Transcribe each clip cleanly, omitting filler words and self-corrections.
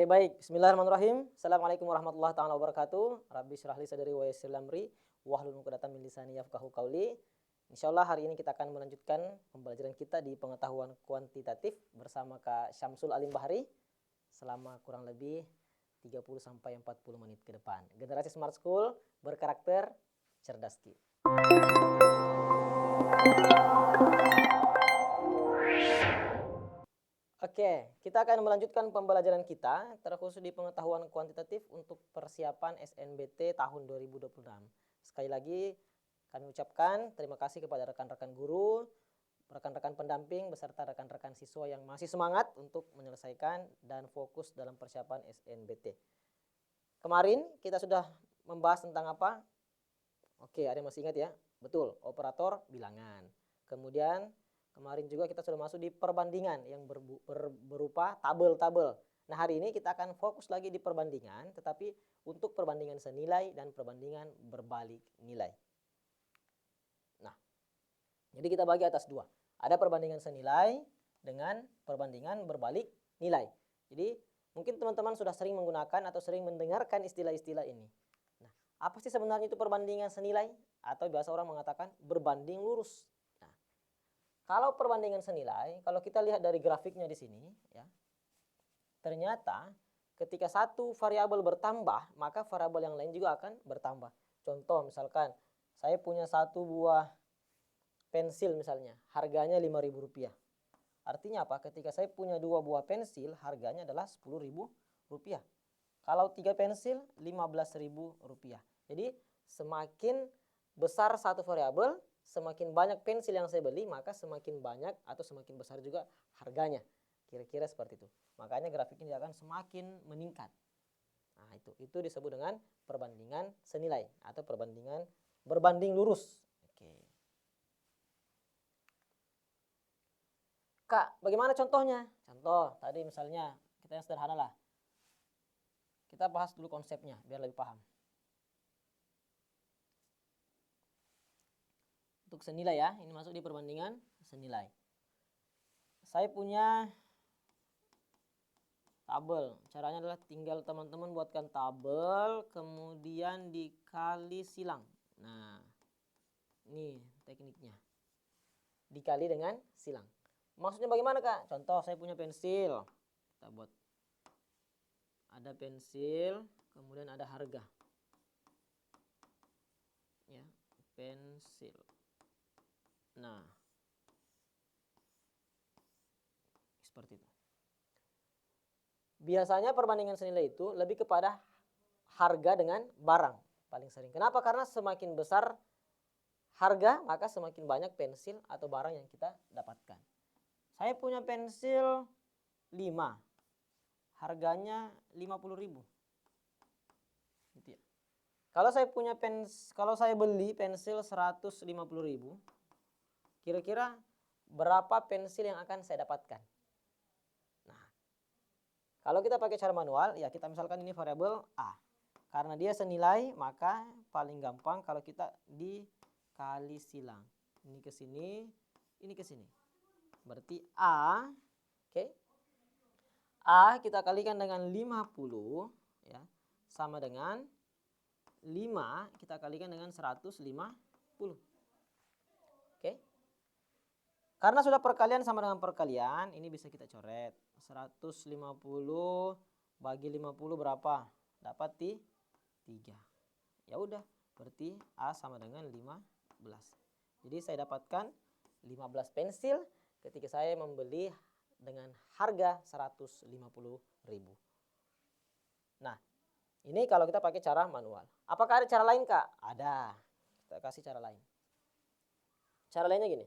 Oke, baik. Bismillahirrahmanirrahim. Assalamualaikum warahmatullahi taala wabarakatuh. Rabbi syrah li sadri wa yassir li amri wahlul 'uqdatam min lisani yafqahu qawli. Insyaallah hari ini kita akan melanjutkan pembelajaran kita di pengetahuan kuantitatif bersama Kak Syamsul Alim Bahri selama kurang lebih 30 sampai 40 menit ke depan. Generasi Smart School berkarakter cerdas Ki. Oke, kita akan melanjutkan pembelajaran kita terkhusus di pengetahuan kuantitatif untuk persiapan SNBT tahun 2026. Sekali lagi kami ucapkan terima kasih kepada rekan-rekan guru, rekan-rekan pendamping beserta rekan-rekan siswa yang masih semangat untuk menyelesaikan dan fokus dalam persiapan SNBT. Kemarin kita sudah membahas tentang apa? Oke, ada yang masih ingat ya? Betul, operator bilangan. Kemudian kemarin juga kita sudah masuk di perbandingan yang berupa tabel-tabel. Nah, hari ini kita akan fokus lagi di perbandingan, tetapi untuk perbandingan senilai dan perbandingan berbalik nilai. Nah, jadi kita bagi atas dua. Ada perbandingan senilai dengan perbandingan berbalik nilai. Jadi mungkin teman-teman sudah sering menggunakan atau sering mendengarkan istilah-istilah ini. Nah, apa sih sebenarnya itu perbandingan senilai? Atau biasa orang mengatakan berbanding lurus. Kalau perbandingan senilai, kalau kita lihat dari grafiknya di sini, ya, ternyata ketika satu variabel bertambah, maka variabel yang lain juga akan bertambah. Contoh misalkan, saya punya satu buah pensil misalnya, harganya Rp5.000. Artinya apa? Ketika saya punya dua buah pensil, harganya adalah Rp10.000. Kalau 3 pensil, Rp15.000. Jadi semakin besar satu variabel, semakin banyak pensil yang saya beli, maka semakin banyak atau semakin besar juga harganya. Kira-kira seperti itu. Makanya grafik ini akan semakin meningkat. Nah, itu disebut dengan perbandingan senilai atau perbandingan berbanding lurus. Oke. Kak, bagaimana contohnya? Contoh tadi misalnya kita yang sederhana lah. Kita bahas dulu konsepnya biar lebih paham. Untuk senilai ya, ini masuk di perbandingan senilai. Saya punya tabel. Caranya adalah tinggal teman-teman buatkan tabel, kemudian dikali silang. Nah, ini tekniknya. Dikali dengan silang. Maksudnya bagaimana, Kak? Contoh saya punya pensil. Kita buat. Ada pensil, kemudian ada harga. Ya, pensil. Nah, seperti itu. Biasanya perbandingan senilai itu lebih kepada harga dengan barang paling sering. Kenapa? Karena semakin besar harga, maka semakin banyak pensil atau barang yang kita dapatkan. Saya punya pensil 5, harganya Rp50.000. Gitu ya. Kalau saya beli pensil Rp150.000, kira-kira berapa pensil yang akan saya dapatkan? Nah, kalau kita pakai cara manual, ya kita misalkan ini variabel A. Karena dia senilai, maka paling gampang kalau kita dikali silang. Ini ke sini, ini ke sini. Berarti A, oke. A kita kalikan dengan 50, ya, sama dengan 5 kita kalikan dengan 150. Oke. Karena sudah perkalian sama dengan perkalian, ini bisa kita coret. 150 bagi 50 berapa? Dapat 3. Ya udah, berarti A sama dengan 15. Jadi saya dapatkan 15 pensil ketika saya membeli dengan harga Rp150.000. Nah, ini kalau kita pakai cara manual. Apakah ada cara lain, Kak? Ada. Kita kasih cara lain. Cara lainnya gini.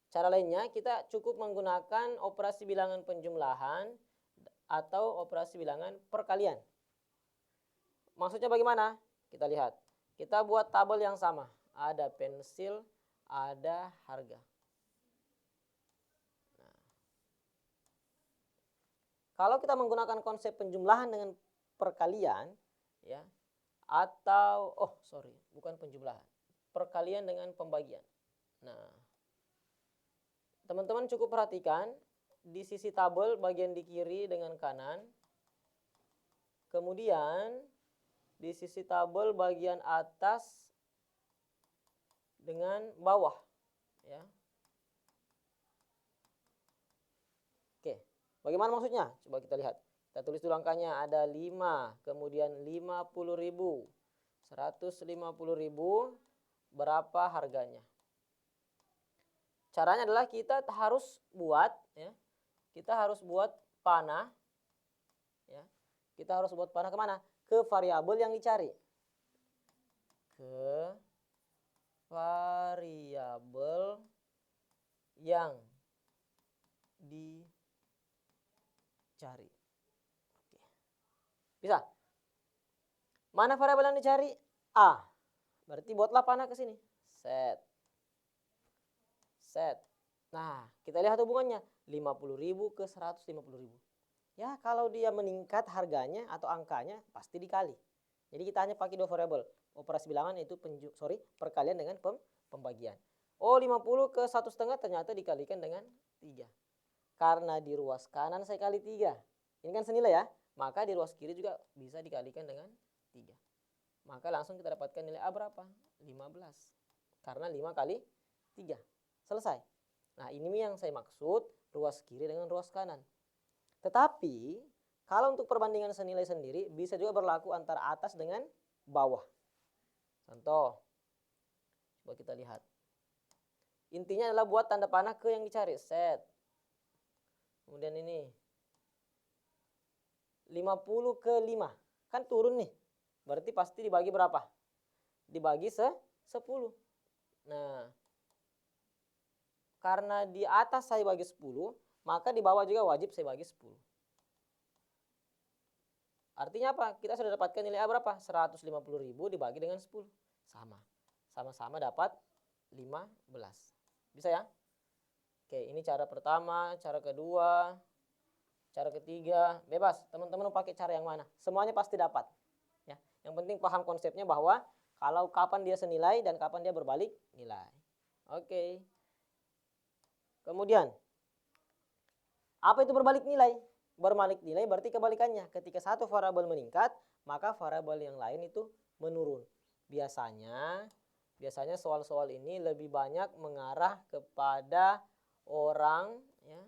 Cara lainnya kita cukup menggunakan operasi bilangan penjumlahan atau operasi bilangan perkalian. Maksudnya bagaimana? Kita lihat. Kita buat tabel yang sama. Ada pensil, ada harga. Nah. Kalau kita menggunakan konsep penjumlahan dengan perkalian, ya, atau bukan penjumlahan, perkalian dengan pembagian. Nah, teman-teman cukup perhatikan di sisi tabel bagian di kiri dengan kanan, Kemudian di sisi tabel bagian atas dengan bawah, ya. Oke, bagaimana maksudnya? Coba kita lihat. Kita tulis dulu angkanya, ada 5, kemudian 50.000, 150.000, berapa harganya? Caranya adalah kita harus buat, ya, kita harus buat panah, ya. Kita harus buat panah kemana? Ke variabel yang dicari. Ke variabel yang dicari. Oke. Bisa? Mana variabel yang dicari? A. Berarti buatlah panah ke sini. Set. Nah, kita lihat hubungannya. 50.000 ke 150.000. Ya, kalau dia meningkat harganya atau angkanya pasti dikali. Jadi kita hanya pakai dua variabel. Operasi bilangan itu perkalian dengan pembagian. Oh, 50 ke 1,5 ternyata dikalikan dengan 3. Karena di ruas kanan saya kali 3. Ini kan senilai ya. Maka di ruas kiri juga bisa dikalikan dengan 3. Maka langsung kita dapatkan nilai A berapa? 15. Karena 5 kali 3. Selesai. Nah, ini yang saya maksud ruas kiri dengan ruas kanan. Tetapi kalau untuk perbandingan senilai sendiri bisa juga berlaku antara atas dengan bawah. Contoh, coba kita lihat. Intinya adalah buat tanda panah ke yang dicari. Set. Kemudian ini 50 ke 5. Kan turun nih. Berarti pasti dibagi berapa? Dibagi 10. Nah, karena di atas saya bagi 10, maka di bawah juga wajib saya bagi 10. Artinya apa? Kita sudah dapatkan nilai A berapa? 150.000 dibagi dengan 10. Sama. Sama-sama dapat 15. Bisa ya? Oke, ini cara pertama, cara kedua, cara ketiga. Bebas, teman-teman mau pakai cara yang mana? Semuanya pasti dapat. Ya. Yang penting paham konsepnya bahwa kalau kapan dia senilai dan kapan dia berbalik nilai. Oke. Kemudian, apa itu berbalik nilai? Berbalik nilai berarti kebalikannya. Ketika satu variabel meningkat, maka variabel yang lain itu menurun. Biasanya soal-soal ini lebih banyak mengarah kepada orang, ya,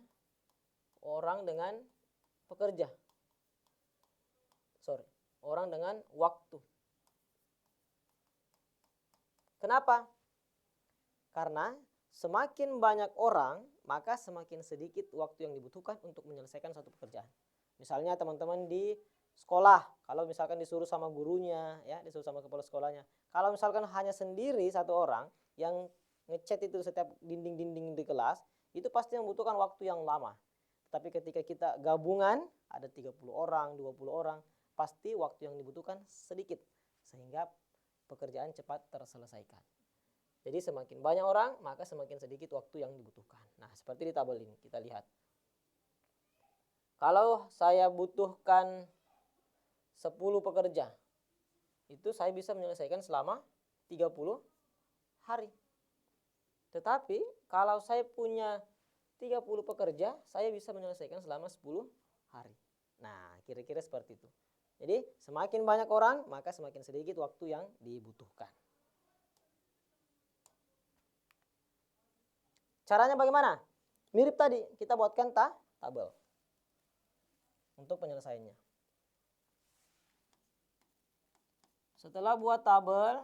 orang dengan pekerja. Orang dengan waktu. Kenapa? Karena semakin banyak orang, maka semakin sedikit waktu yang dibutuhkan untuk menyelesaikan satu pekerjaan. Misalnya teman-teman di sekolah, kalau misalkan disuruh sama gurunya, ya, disuruh sama kepala sekolahnya. Kalau misalkan hanya sendiri satu orang yang ngecat itu setiap dinding-dinding di kelas, itu pasti membutuhkan waktu yang lama. Tapi ketika kita gabungan, ada 30 orang, 20 orang, pasti waktu yang dibutuhkan sedikit. Sehingga pekerjaan cepat terselesaikan. Jadi semakin banyak orang, maka semakin sedikit waktu yang dibutuhkan. Nah, seperti di tabel ini, kita lihat. Kalau saya butuhkan 10 pekerja, itu saya bisa menyelesaikan selama 30 hari. Tetapi kalau saya punya 30 pekerja, saya bisa menyelesaikan selama 10 hari. Nah, kira-kira seperti itu. Jadi semakin banyak orang, maka semakin sedikit waktu yang dibutuhkan. Caranya bagaimana? Mirip tadi, kita buatkan tabel untuk penyelesaiannya. Setelah buat tabel,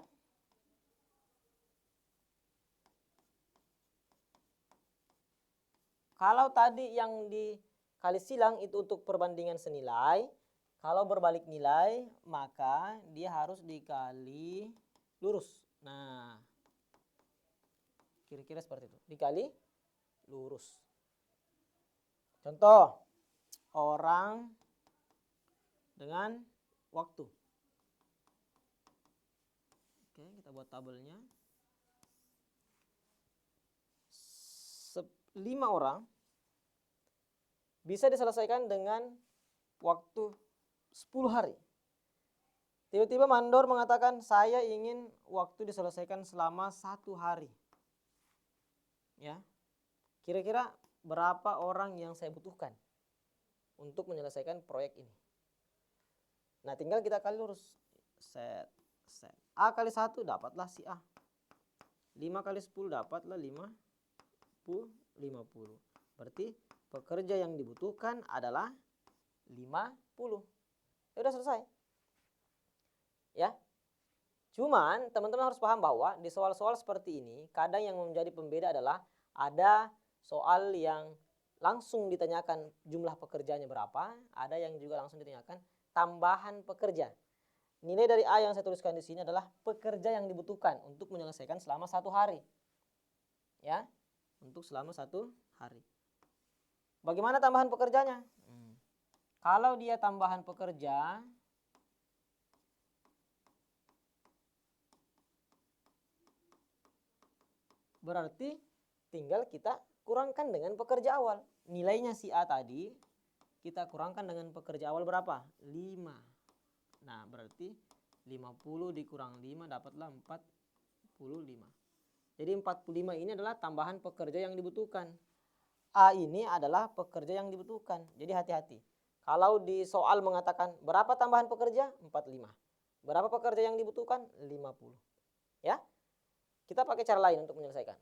kalau tadi yang dikali silang itu untuk perbandingan senilai, kalau berbalik nilai maka dia harus dikali lurus. Nah, kira-kira seperti itu, dikali lurus. Contoh, orang dengan waktu. Oke, kita buat tabelnya. 5 orang bisa diselesaikan dengan waktu 10 hari. Tiba-tiba mandor mengatakan saya ingin waktu diselesaikan selama 1 hari. Ya, kira-kira berapa orang yang saya butuhkan untuk menyelesaikan proyek ini? Nah tinggal kita kali lurus. Set. A kali 1 dapatlah si A. 5 kali 10 dapatlah 50. Berarti pekerja yang dibutuhkan adalah 50. Ya udah selesai. Ya. Cuman teman-teman harus paham bahwa di soal-soal seperti ini kadang yang menjadi pembeda adalah ada soal yang langsung ditanyakan jumlah pekerjanya berapa, ada yang juga langsung ditanyakan tambahan pekerja. Nilai dari A yang saya tuliskan di sini adalah pekerja yang dibutuhkan untuk menyelesaikan selama 1 hari. Ya, untuk selama 1 hari. Bagaimana tambahan pekerjanya? Kalau dia tambahan pekerja, berarti tinggal kita kurangkan dengan pekerja awal. Nilainya si A tadi kita kurangkan dengan pekerja awal berapa? 5. Nah berarti 50 dikurang 5 dapatlah 45. Jadi 45 ini adalah tambahan pekerja yang dibutuhkan. A ini adalah pekerja yang dibutuhkan. Jadi hati-hati. Kalau di soal mengatakan berapa tambahan pekerja? 45. Berapa pekerja yang dibutuhkan? 50. Ya. Kita pakai cara lain untuk menyelesaikan.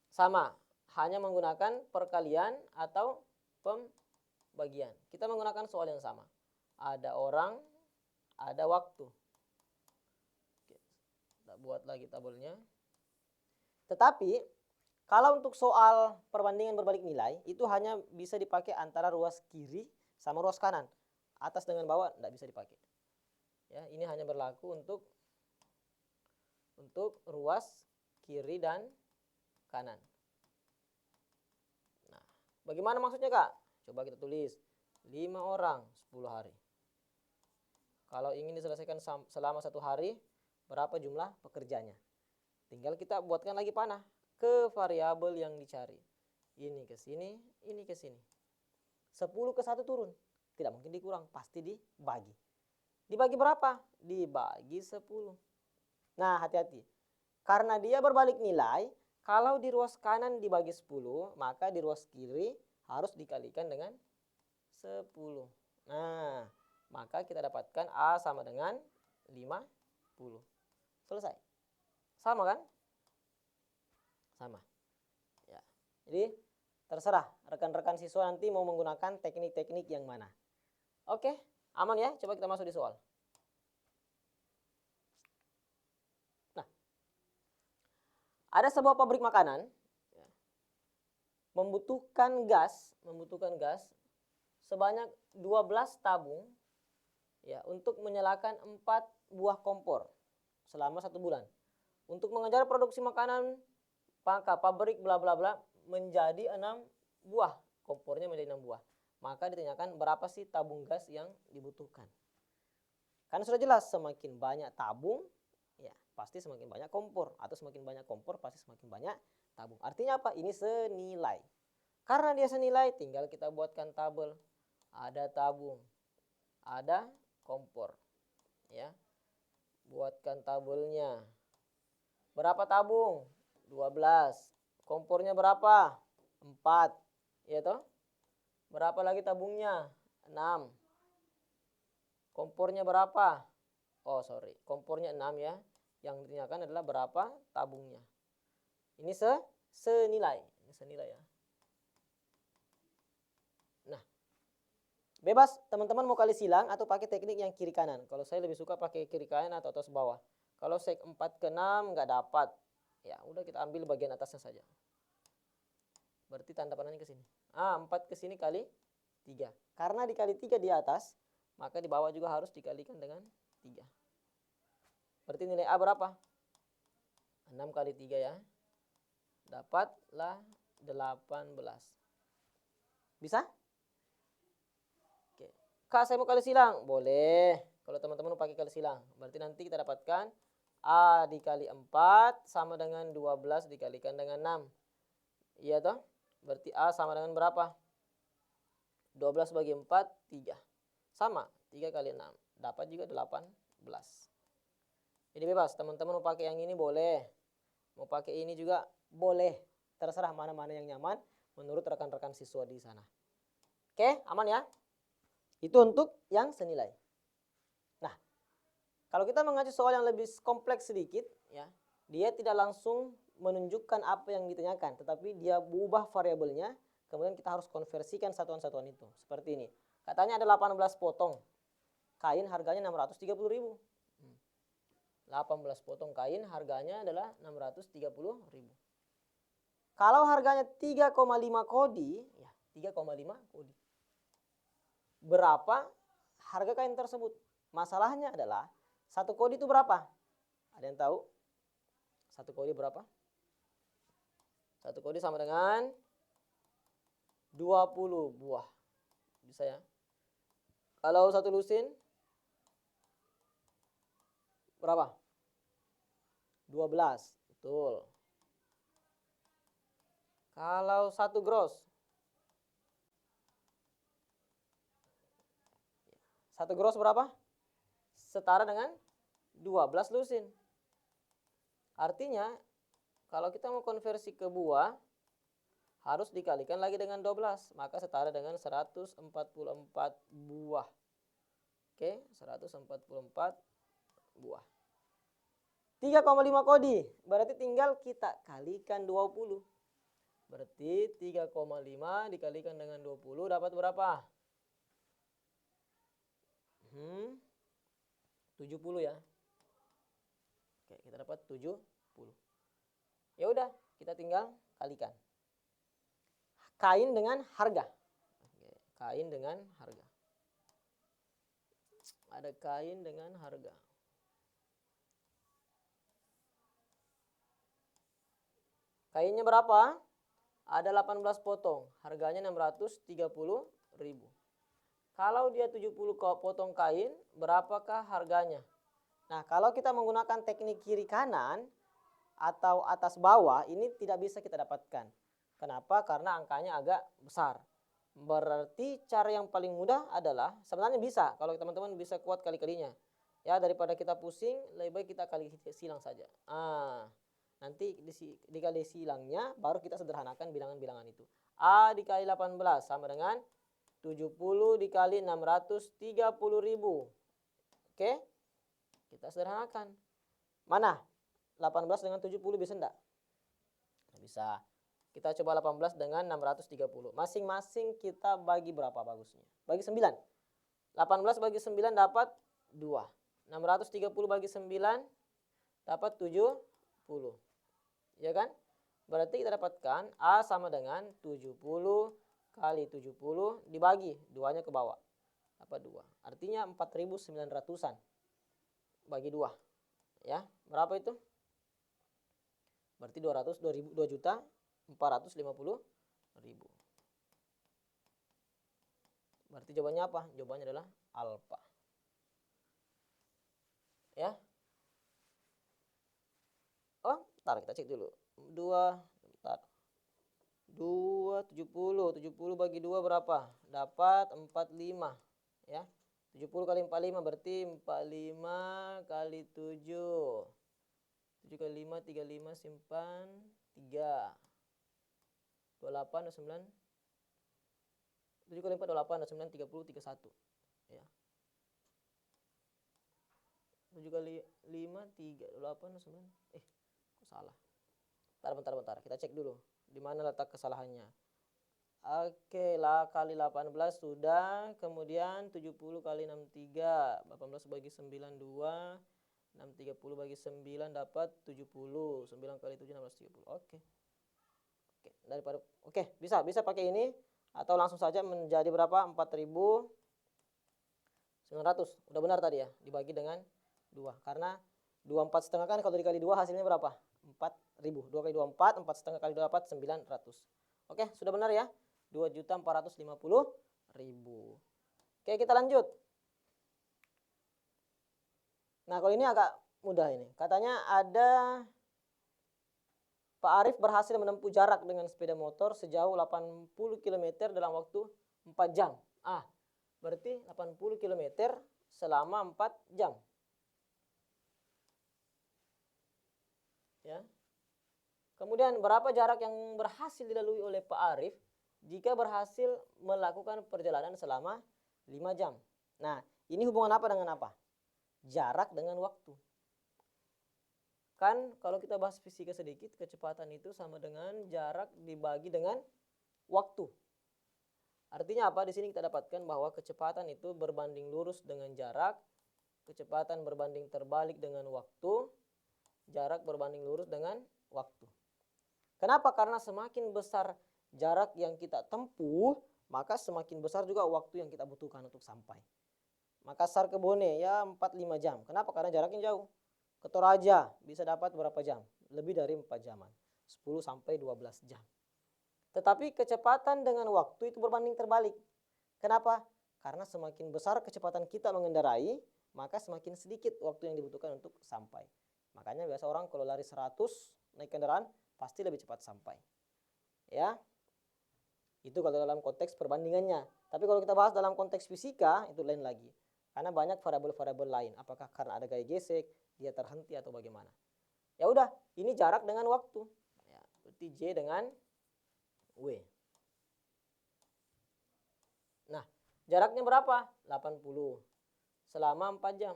Sama, hanya menggunakan perkalian atau pembagian. Kita menggunakan soal yang sama. Ada orang, ada waktu. Oke, kita buat lagi tabelnya. Tetapi kalau untuk soal perbandingan berbalik nilai itu hanya bisa dipakai antara ruas kiri sama ruas kanan. Atas dengan bawah tidak bisa dipakai. Ya, ini hanya berlaku untuk ruas kiri dan kanan. Nah, bagaimana maksudnya Kak? Coba kita tulis 5 orang 10 hari. Kalau ingin diselesaikan selama 1 hari, berapa jumlah pekerjanya? Tinggal kita buatkan lagi panah ke variabel yang dicari. Ini ke sini, ini ke sini. 10 ke 1 turun. Tidak mungkin dikurang, pasti dibagi. Dibagi berapa? Dibagi 10. Nah, hati-hati. Karena dia berbalik nilai, kalau di ruas kanan dibagi 10, maka di ruas kiri harus dikalikan dengan 10. Nah, maka kita dapatkan A sama dengan 50. Selesai. Sama kan? Sama. Ya. Jadi terserah rekan-rekan siswa nanti mau menggunakan teknik-teknik yang mana. Oke, aman ya? Coba kita masuk di soal. Nah, ada sebuah pabrik makanan membutuhkan gas sebanyak 12 tabung ya untuk menyalakan 4 buah kompor selama 1 bulan. Untuk mengejar produksi makanan, maka pabrik bla bla bla menjadi 6 buah, kompornya menjadi 6 buah. Maka ditanyakan berapa sih tabung gas yang dibutuhkan. Kan sudah jelas, semakin banyak tabung, ya pasti semakin banyak kompor. Atau semakin banyak kompor, pasti semakin banyak tabung. Artinya apa? Ini senilai. Karena dia senilai, tinggal kita buatkan tabel. Ada tabung, ada kompor. Ya, buatkan tabelnya. Berapa tabung? 12. Kompornya berapa? 4. Ya toh? Berapa lagi tabungnya? 6. Kompornya berapa? Oh sorry, kompornya 6 ya. Yang ditanyakan adalah berapa tabungnya. Ini senilai. Ini senilai ya. Nah, bebas teman-teman mau kali silang atau pakai teknik yang kiri kanan. Kalau saya lebih suka pakai kiri kanan atau atas bawah. Kalau sek 4 ke 6 nggak dapat. Ya udah kita ambil bagian atasnya saja. Berarti tanda panahnya ke sini. 4 ke sini kali 3. Karena dikali 3 di atas, maka di bawah juga harus dikalikan dengan 3. Berarti nilai A berapa? 6 kali 3 ya. Dapatlah 18. Bisa? Oke. Kak, saya mau kali silang. Boleh. Kalau teman-teman mau pakai kali silang. Berarti nanti kita dapatkan A dikali 4 sama dengan 12 dikalikan dengan 6. Iya toh? Berarti A sama dengan berapa? 12 bagi 4, 3. Sama, 3 kali 6. Dapat juga 18. Jadi bebas, teman-teman mau pakai yang ini boleh. Mau pakai ini juga boleh. Terserah mana-mana yang nyaman menurut rekan-rekan siswa di sana. Oke, aman ya? Itu untuk yang senilai. Nah, kalau kita mengacu soal yang lebih kompleks sedikit, ya, dia tidak langsung menunjukkan apa yang ditanyakan, tetapi dia ubah variabelnya, kemudian kita harus konversikan satuan-satuan itu. Seperti ini. Katanya ada 18 potong kain, harganya 630.000. 18 potong kain harganya adalah 630.000. Kalau harganya 3,5 kodi, ya 3,5 kodi. Berapa harga kain tersebut? Masalahnya adalah satu kodi itu berapa? Ada yang tahu? Satu kodi berapa? Satu kodi sama dengan 20 buah. Bisa ya? Kalau satu lusin berapa? 12. Betul. Kalau satu gross, satu gross berapa? Setara dengan 12 lusin. Artinya kalau kita mau konversi ke buah harus dikalikan lagi dengan 12, maka setara dengan 144 buah. Oke, 144 buah. 3,5 kodi, berarti tinggal kita kalikan 20. Berarti 3,5 dikalikan dengan 20 dapat berapa? 70 ya. Oke, kita dapat 70. Ya udah, kita tinggal kalikan. Kain dengan harga. Oke, kain dengan harga. Ada kain dengan harga. Kainnya berapa? Ada 18 potong, harganya 630.000. Kalau dia 70 potong kain, berapakah harganya? Nah, kalau kita menggunakan teknik kiri kanan atau atas bawah, ini tidak bisa kita dapatkan. Kenapa? Karena angkanya agak besar. Berarti cara yang paling mudah adalah, sebenarnya bisa, kalau teman-teman bisa kuat kali-kalinya. Ya, daripada kita pusing, lebih baik kita kali silang saja. Nanti dikali silangnya baru kita sederhanakan bilangan-bilangan itu. A dikali 18 sama dengan 70 dikali 630.000. Oke? Kita sederhanakan. Mana? 18 dengan 70 bisa enggak? Nggak bisa. Kita coba 18 dengan 630. Masing-masing kita bagi berapa bagusnya? Bagi 9. 18 bagi 9 dapat 2. 630 bagi 9 dapat 70. Ya kan? Berarti kita dapatkan A sama dengan 70 kali 70 dibagi 2-nya ke bawah. Dapat 2. Artinya 4.900-an. Bagi 2. Ya, berapa itu? Berarti 2.450.000. Berarti jawabannya apa? Jawabannya adalah alfa. Ya. Oh, bentar kita cek dulu. 70 bagi 2 berapa? Dapat 45, ya. 70 kali 45 berarti 45 kali 7. 7 kali 5 35 simpan 3. 28 9. 7 kali 4 28 9 30 31, ya. 7 kali 5 3 8 9. Kok salah? Bentar. Kita cek dulu. Di mana letak kesalahannya? Oke, lah kali 18 sudah. Kemudian 70 kali 63. 18 bagi 9 2. 630 bagi 9 dapat 70. 9 kali 7 1630. Oke. Oke, bisa pakai ini atau langsung saja menjadi berapa? 4.900. Udah benar tadi ya, dibagi dengan 2. Karena 24 setengah kan kalau dikali 2 hasilnya berapa? 4.000. 2 kali 2 4, 4 setengah kali 2 dapat 900. Oke, sudah benar ya? 2.450.000. Oke, kita lanjut. Nah, kalau ini agak mudah ini. Katanya ada Pak Arif berhasil menempuh jarak dengan sepeda motor sejauh 80 km dalam waktu 4 jam. Berarti 80 km selama 4 jam. Ya. Kemudian berapa jarak yang berhasil dilalui oleh Pak Arif jika berhasil melakukan perjalanan selama 5 jam. Nah, ini hubungan apa dengan apa? Jarak dengan waktu. Kan kalau kita bahas fisika sedikit, kecepatan itu sama dengan jarak dibagi dengan waktu. Artinya apa? Di sini kita dapatkan bahwa kecepatan itu berbanding lurus dengan jarak, kecepatan berbanding terbalik dengan waktu, jarak berbanding lurus dengan waktu. Kenapa? Karena semakin besar jarak yang kita tempuh, maka semakin besar juga waktu yang kita butuhkan untuk sampai. Makassar ke Bone ya 4-5 jam. Kenapa? Karena jaraknya jauh. Ke Toraja bisa dapat berapa jam? Lebih dari 4 jaman. 10 sampai 12 jam. Tetapi kecepatan dengan waktu itu berbanding terbalik. Kenapa? Karena semakin besar kecepatan kita mengendarai, maka semakin sedikit waktu yang dibutuhkan untuk sampai. Makanya biasa orang kalau lari 100 naik kendaraan pasti lebih cepat sampai. Ya. Itu kalau dalam konteks perbandingannya. Tapi kalau kita bahas dalam konteks fisika itu lain lagi. Karena banyak variabel-variabel lain. Apakah karena ada gaya gesek, dia terhenti atau bagaimana. Ya udah, ini jarak dengan waktu. Ya, berarti J dengan W. Nah, jaraknya berapa? 80. Selama 4 jam.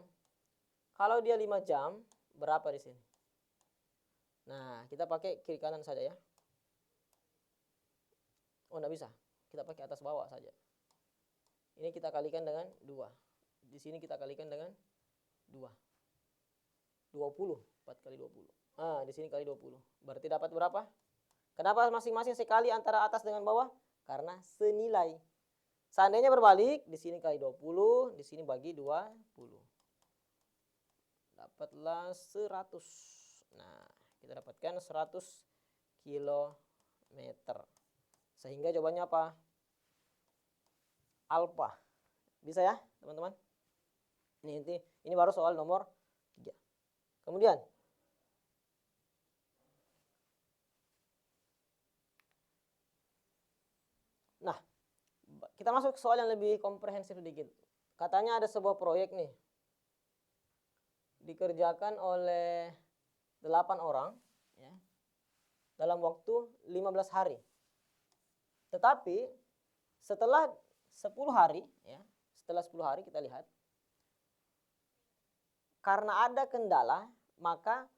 Kalau dia 5 jam, berapa di sini? Nah, kita pakai kiri kanan saja ya. Oh, enggak bisa. Kita pakai atas bawah saja. Ini kita kalikan dengan 2. Di sini kita kalikan dengan 2. 20. 4 kali 20. Nah, di sini kali 20. Berarti dapat berapa? Kenapa masing-masing sekali antara atas dengan bawah? Karena senilai. Seandainya berbalik, di sini kali 20, di sini bagi 20. Dapatlah 100. Nah, kita dapatkan 100 kilometer. Sehingga jawabannya apa? Alfa. Bisa ya, teman-teman? Ini baru soal nomor 3. Kemudian nah, kita masuk ke soal yang lebih komprehensif sedikit. Katanya ada sebuah proyek nih. Dikerjakan oleh 8 orang ya, dalam waktu 15 hari. Tetapi setelah 10 hari ya, setelah 10 hari kita lihat karena ada kendala, maka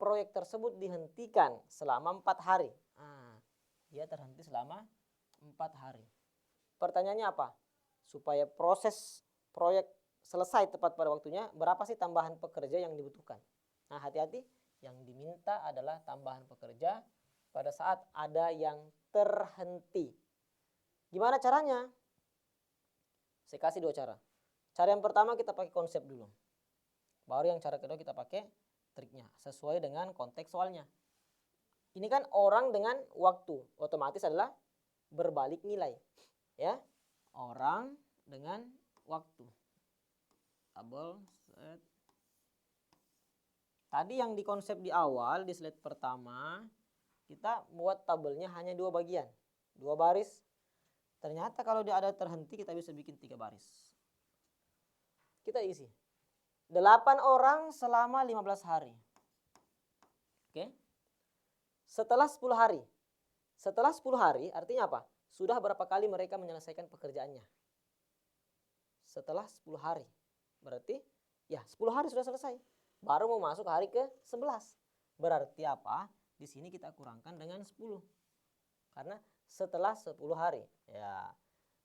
proyek tersebut dihentikan selama 4 hari. Nah, dia terhenti selama 4 hari. Pertanyaannya apa? Supaya proses proyek selesai tepat pada waktunya, berapa sih tambahan pekerja yang dibutuhkan? Nah, hati-hati, yang diminta adalah tambahan pekerja pada saat ada yang terhenti. Gimana caranya? Saya kasih 2 cara. Cara yang pertama kita pakai konsep dulu. Baru yang cara kedua kita pakai triknya sesuai dengan konteks soalnya. Ini kan orang dengan waktu, otomatis adalah berbalik nilai. Ya. Orang dengan waktu. Tabel set. Tadi yang di konsep di awal di slide pertama kita buat tabelnya hanya 2 bagian, 2 baris. Ternyata kalau dia ada terhenti kita bisa bikin 3 baris. Kita isi 8 orang selama 15 hari. Oke. Setelah 10 hari. Setelah 10 hari artinya apa? Sudah berapa kali mereka menyelesaikan pekerjaannya? Setelah 10 hari. Berarti ya 10 hari sudah selesai. Baru mau masuk hari ke-11. Berarti apa? Di sini kita kurangkan dengan 10. Karena setelah 10 hari. Ya.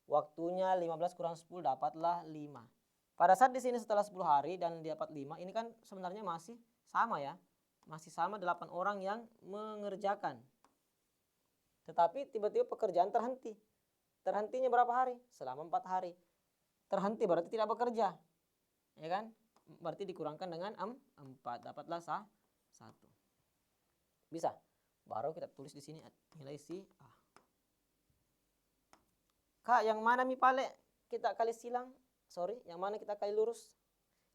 Waktunya 15 kurang 10 dapatlah 5. Pada saat di sini setelah 10 hari dan dapat 5, ini kan sebenarnya masih sama ya. Masih sama 8 orang yang mengerjakan. Tetapi tiba-tiba pekerjaan terhenti. Terhentinya berapa hari? Selama 4 hari. Terhenti berarti tidak bekerja. Ya kan? Berarti dikurangkan dengan 4. Dapatlah 1. Bisa? Baru kita tulis di sini nilai si A. Kak, yang mana mi pale kita kali silang? Yang mana kita kali lurus?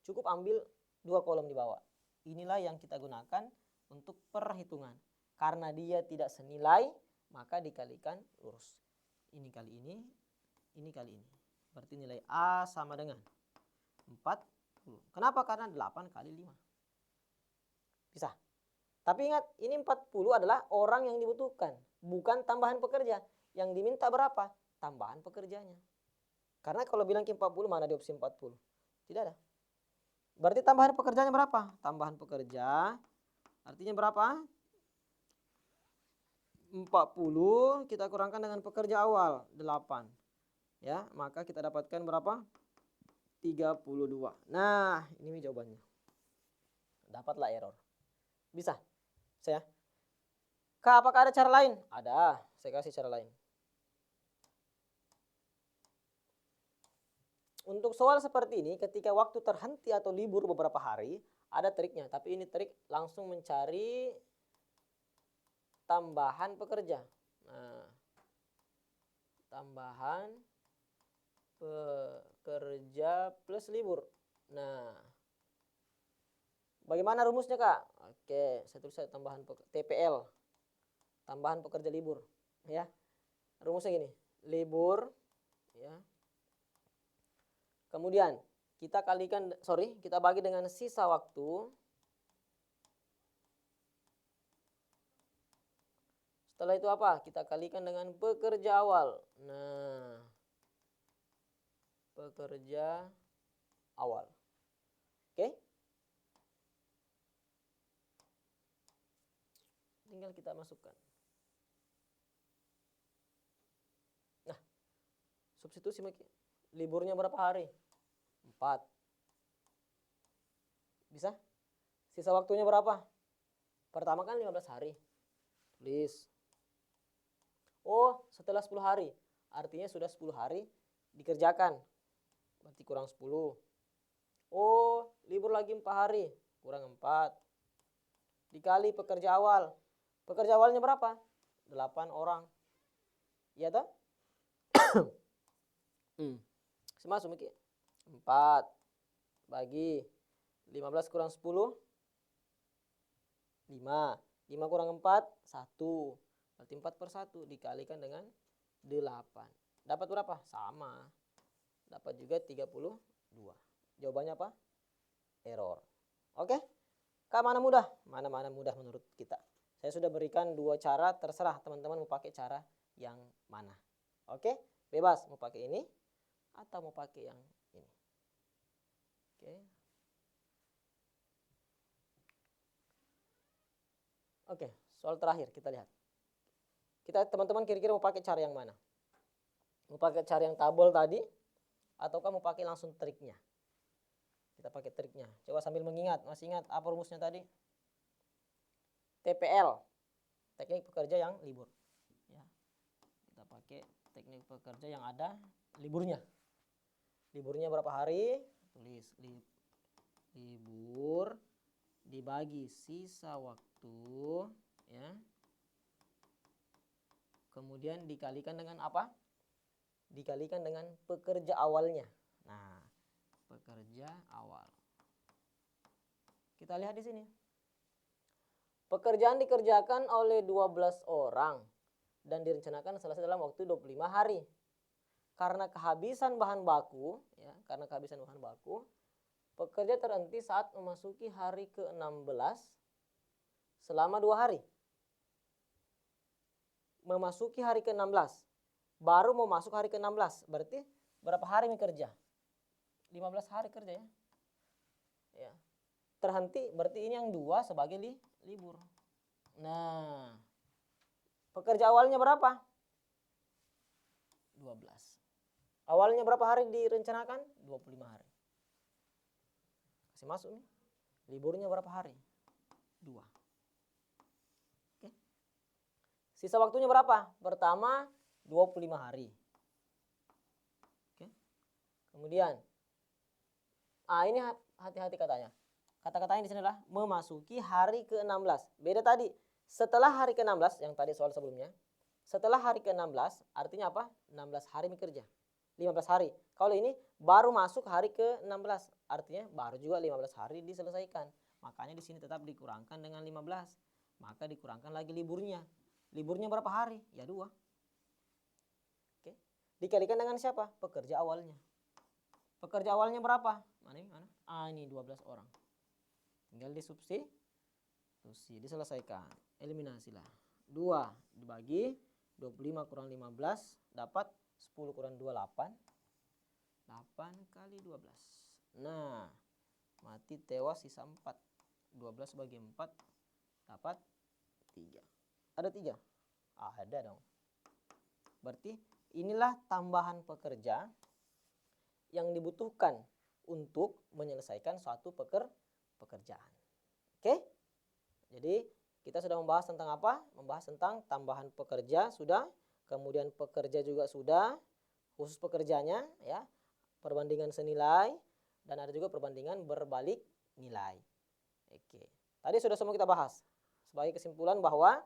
Cukup ambil 2 kolom di bawah. Inilah yang kita gunakan untuk perhitungan. Karena dia tidak senilai, maka dikalikan lurus. Ini kali ini kali ini. Berarti nilai A sama dengan 40. Kenapa? Karena 8 kali 5. Bisa. Tapi ingat, ini 40 adalah orang yang dibutuhkan, bukan tambahan pekerja. Yang diminta berapa? Tambahan pekerjanya. Karena kalau bilang Q 40 mana di opsi 40? Tidak ada. Berarti tambahan pekerjanya berapa? Tambahan pekerja artinya berapa? 40 kita kurangkan dengan pekerja awal 8. Ya, maka kita dapatkan berapa? 32. Nah, ini jawabannya. Dapatlah error. Bisa? Saya. Kak, apakah ada cara lain? Ada, saya kasih cara lain. Untuk soal seperti ini, ketika waktu terhenti atau libur beberapa hari, ada triknya. Tapi ini trik langsung mencari tambahan pekerja. Nah, tambahan pekerja plus libur. Nah, bagaimana rumusnya, Kak? Oke, saya tulis tambahan TPL. Tambahan pekerja libur, ya. Rumusnya gini, libur, ya. Kemudian kita kita bagi dengan sisa waktu. Setelah itu apa? Kita kalikan dengan pekerja awal. Nah, pekerja awal. Oke? Tinggal kita masukkan. Nah, substitusi liburnya berapa hari? 4. Bisa? Sisa waktunya berapa? Pertama kan 15 hari. Tulis. Oh, setelah 10 hari. Artinya sudah 10 hari dikerjakan. Berarti kurang 10. Oh, libur lagi 4 hari. Kurang 4. Dikali pekerja awal. Pekerja awalnya berapa? 8 orang. Iya toh? Semasuk mikir. 4 bagi 15 kurang 10. 5. 5 kurang 4, 1. Berarti 4/1 dikalikan dengan 8. Dapat berapa? Sama. Dapat juga 32. Jawabannya apa? Error. Oke? Kak, mana mudah? Mana mudah menurut kita? Saya sudah berikan 2 cara, terserah teman-teman mau pakai cara yang mana. Oke? Bebas mau pakai ini atau mau pakai yang ini. Oke. Oke, soal terakhir kita lihat. Teman-teman kira-kira mau pakai cara yang mana? Mau pakai cara yang tabel tadi ataukah mau pakai langsung triknya? Kita pakai triknya. Coba sambil mengingat, masih ingat apa rumusnya tadi? TPL, teknik pekerja yang libur. Ya. Kita pakai teknik pekerja yang ada liburnya. Liburnya berapa hari? Tulis libur dibagi sisa waktu, ya. Kemudian dikalikan dengan apa? Dikalikan dengan pekerja awalnya. Nah, pekerja awal. Kita lihat di sini. Pekerjaan dikerjakan oleh 12 orang dan direncanakan selesai dalam waktu 25 hari. Karena kehabisan bahan baku, ya, pekerja terhenti saat memasuki hari ke-16 selama 2 hari. Memasuki hari ke-16, baru mau masuk hari ke-16, berarti berapa hari nih kerja? 15 hari kerja, ya. Ya. Terhenti berarti ini yang 2 sebagai libur. Nah, pekerja awalnya berapa? 12. Awalnya berapa hari direncanakan? 25 hari. Kasih masuk nih. Liburnya berapa hari? 2. Oke. Sisa waktunya berapa? Pertama 25 hari. Oke. Kemudian ini hati-hati katanya. Kata-katanya di sini adalah memasuki hari ke-16. Beda tadi. Setelah hari ke-16 yang tadi soal sebelumnya. Setelah hari ke-16 artinya apa? 16 hari kerja. 15 hari. Kalau ini baru masuk hari ke-16. Artinya baru juga 15 hari diselesaikan. Makanya di sini tetap dikurangkan dengan 15. Maka dikurangkan lagi liburnya. Liburnya berapa hari? Ya 2. Oke. Dikalikan dengan siapa? Pekerja awalnya. Pekerja awalnya berapa? Mana? Ini 12 orang. Tinggal disubstitusi, diselesaikan. Eliminasilah. 2 dibagi 25 kurang 15 dapat 10 kurang 2, 8. 8 kali 12. Nah, mati tewas sisa 4. 12 bagi 4 dapat 3. Ada 3? Ada dong. Berarti inilah tambahan pekerja yang dibutuhkan untuk menyelesaikan suatu pekerjaan. Oke? Jadi kita sudah membahas tentang apa? Membahas tentang tambahan pekerja sudah, kemudian pekerja juga sudah, khusus pekerjanya ya, perbandingan senilai, dan ada juga perbandingan berbalik nilai. Oke. Tadi sudah semua kita bahas. Sebagai kesimpulan bahwa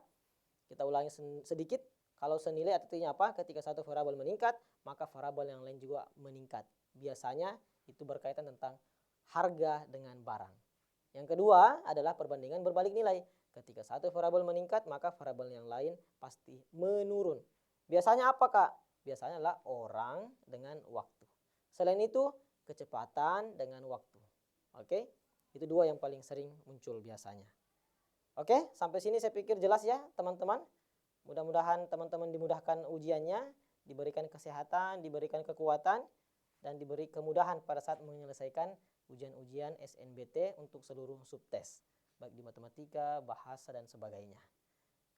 kita ulangi sedikit, kalau senilai artinya apa? Ketika satu variabel meningkat, maka variabel yang lain juga meningkat. Biasanya itu berkaitan tentang harga dengan barang. Yang kedua adalah perbandingan berbalik nilai. Ketika satu variabel meningkat, maka variabel yang lain pasti menurun. Biasanya apa, Kak? Biasanya adalah orang dengan waktu. Selain itu, kecepatan dengan waktu. Oke? Itu dua yang paling sering muncul biasanya. Oke, sampai sini saya pikir jelas ya, teman-teman. Mudah-mudahan teman-teman dimudahkan ujiannya, diberikan kesehatan, diberikan kekuatan, dan diberi kemudahan pada saat menyelesaikan ujian-ujian SNBT untuk seluruh subtes, baik di matematika, bahasa, dan sebagainya.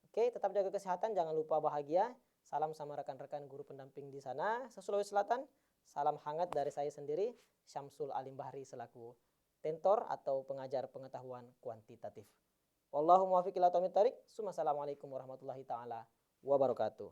Oke, tetap jaga kesehatan, jangan lupa bahagia. Salam sama rekan-rekan guru pendamping di sana, Sulawesi Selatan. Salam hangat dari saya sendiri, Syamsul Alim Bahri selaku tentor atau pengajar pengetahuan kuantitatif. Wallahu muwaffiq ila aqwamit thoriq. Assalamualaikum warahmatullahi taala wabarakatuh.